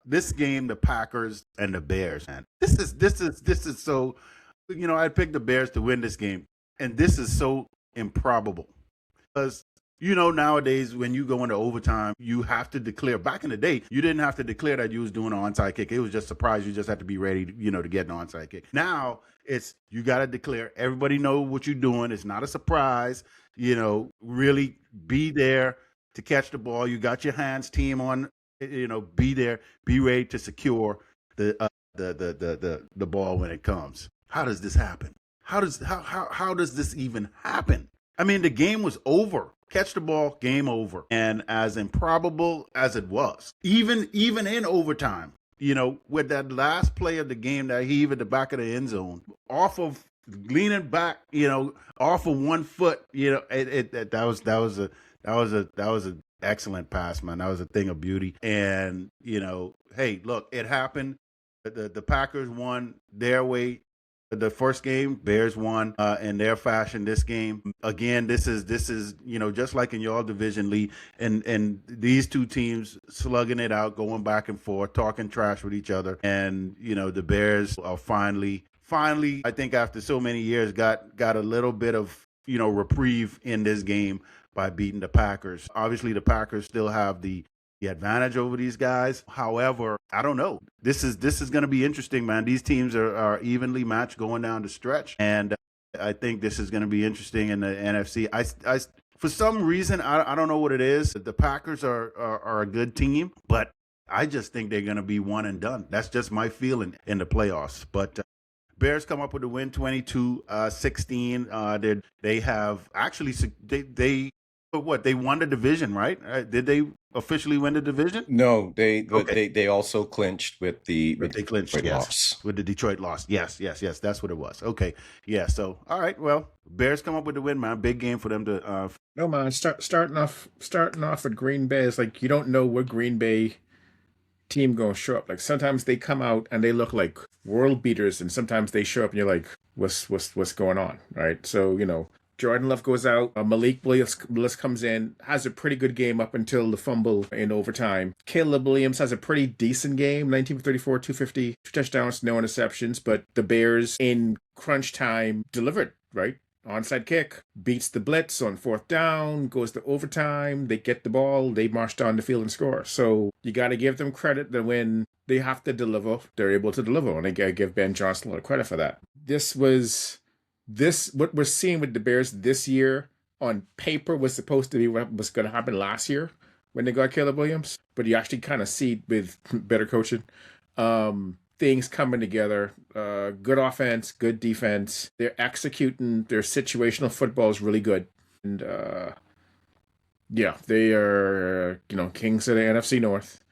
This game, the Packers and the Bears, man. This is so. I picked the Bears to win this game, and this is so improbable because nowadays when you go into overtime, you have to declare. Back in the day, you didn't have to declare that you was doing an onside kick. It was just a surprise. You just had to be ready, to get an onside kick. Now it's you got to declare. Everybody know what you're doing. It's not a surprise. Really be there to catch the ball. You got your hands team on. Be there. Be ready to secure the ball when it comes. How does this happen? How does this even happen? I mean, the game was over. Catch the ball, game over. And as improbable as it was, even in overtime, with that last play of the game that heave at the back of the end zone, off of leaning back, off of 1 foot, that was a excellent pass, man. That was a thing of beauty. And hey, look, it happened. The Packers won their way. The first game, Bears won in their fashion. This game, again, this is just like in your division, Lee, and these two teams slugging it out, going back and forth, talking trash with each other, and the Bears are finally, I think after so many years, got a little bit of reprieve in this game by beating the Packers. Obviously, the Packers still have the advantage over these guys. However, I don't know. This is going to be interesting, man. These teams are evenly matched going down the stretch, and I think this is going to be interesting in the NFC. I for some reason I don't know what it is. The Packers are a good team, but I just think they're going to be one and done. That's just my feeling in the playoffs. But Bears come up with the win 22-16. They have actually they won the division, right? Did they officially win the division? No, they Okay. they also clinched with the They clinched, Detroit yes, loss. with the Detroit loss. Yes, that's what it was. Okay, yeah. So, all right, well, Bears come up with the win, man. Big game for them to. No man, starting off with Green Bay is like you don't know what Green Bay team gonna show up. Like sometimes they come out and they look like world beaters, and sometimes they show up and you're like, what's going on, right? So Jordan Love goes out. Malik Willis comes in, has a pretty good game up until the fumble in overtime. Caleb Williams has a pretty decent game, 19 for 34, 250, 2 touchdowns, no interceptions. But the Bears in crunch time delivered, right? Onside kick, beats the blitz on 4th down, goes to overtime. They get the ball, they march down the field and score. So you got to give them credit that when they have to deliver, they're able to deliver. And I got to give Ben Johnson a lot of credit for that. What we're seeing with the Bears this year on paper was supposed to be what was going to happen last year when they got Caleb Williams, but you actually kind of see with better coaching, things coming together. Good offense, good defense. They're executing. Their situational football is really good, and yeah, they are kings of the NFC North,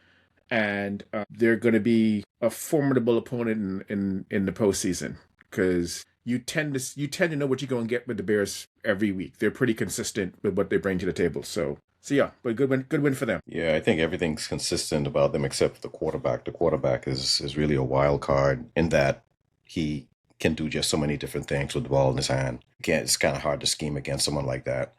and they're going to be a formidable opponent in the postseason because you tend to know what you're going to get with the Bears every week. They're pretty consistent with what they bring to the table. So yeah, but good win for them. Yeah, I think everything's consistent about them except for the quarterback. The quarterback is really a wild card in that he can do just so many different things with the ball in his hand. It's kind of hard to scheme against someone like that.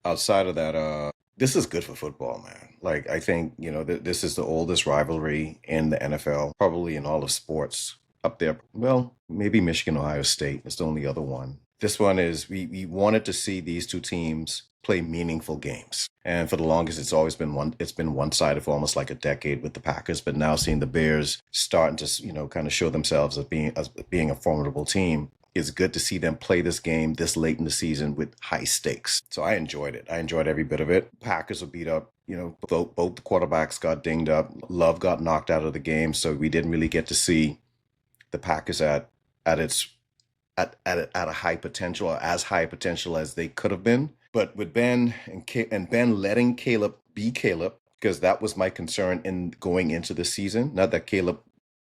Outside of that, this is good for football, man. Like I think this is the oldest rivalry in the NFL, probably in all of sports. Up there, well, maybe Michigan, Ohio State is the only other one. This one is we wanted to see these two teams play meaningful games, and for the longest, it's always been one-sided for almost like a decade with the Packers. But now seeing the Bears starting to kind of show themselves as being a formidable team, it's good to see them play this game this late in the season with high stakes. So I enjoyed it. I enjoyed every bit of it. Packers were beat up. Both the quarterbacks got dinged up. Love got knocked out of the game, so we didn't really get to see the Packers at a high potential, or as high potential as they could have been. But with Ben and Ben letting Caleb be Caleb, because that was my concern in going into the season. Not that Caleb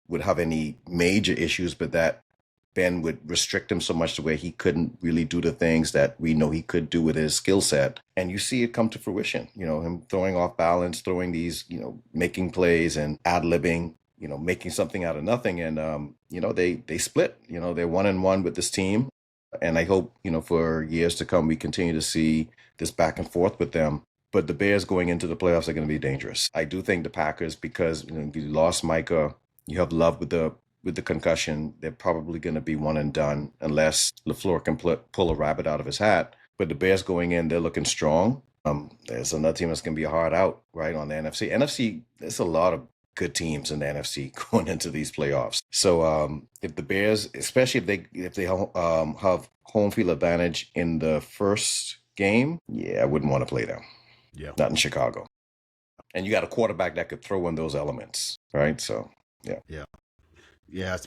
would have any major issues, but that Ben would restrict him so much to where he couldn't really do the things that we know he could do with his skill set. And you see it come to fruition, him throwing off balance, throwing these, making plays and ad-libbing, making something out of nothing. And, they split, they're 1-1 with this team. And I hope, for years to come, we continue to see this back and forth with them. But the Bears going into the playoffs are going to be dangerous. I do think the Packers, because you lost Micah, you have Love with the concussion, they're probably going to be one and done unless LaFleur can pull a rabbit out of his hat. But the Bears going in, they're looking strong. There's another team that's going to be a hard out, right, on the NFC. NFC, there's a lot of good teams in the NFC going into these playoffs. So if the Bears, especially if they have home field advantage in the first game, I wouldn't want to play them. Yeah. Not in Chicago. And you got a quarterback that could throw in those elements, right? So, yeah. Yeah,